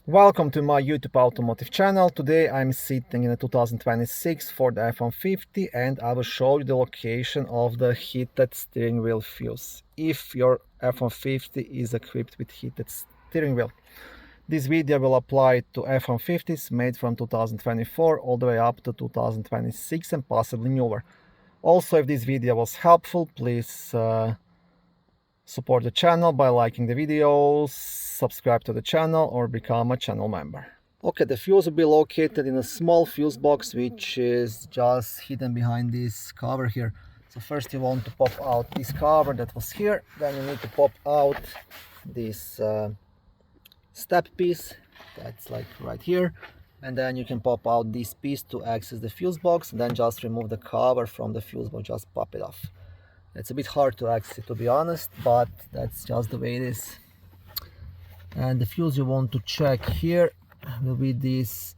Welcome to my YouTube automotive channel. Today I'm sitting in a 2026 Ford F-150 and I will show you the location of the heated steering wheel fuse if your F-150 is equipped with heated steering wheel. This video will apply to F-150s made from 2024 all the way up to 2026 and possibly newer. Also, if this video was helpful, please support the channel by liking the videos, subscribe to the channel or become a channel member. Okay, the fuse will be located in a small fuse box which is just hidden behind this cover here. So first you want to pop out this cover that was here, then you need to pop out this step piece that's like right here, and then you can pop out this piece to access the fuse box, and then just remove the cover from the fuse box, just pop it off. It's a bit hard to access, to be honest, but that's just the way it is. And the fuse you want to check here will be this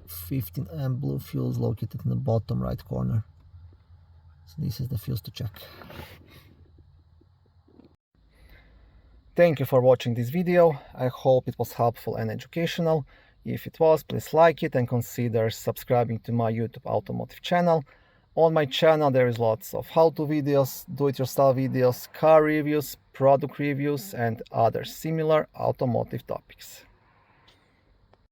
15 amp blue fuse located in the bottom right corner. So this is the fuse to check. Thank you for watching this video. I hope it was helpful and educational. If it was, please like it and consider subscribing to my YouTube automotive channel. On my channel there is lots of how-to videos, do-it-yourself videos, car reviews, product reviews and other similar automotive topics.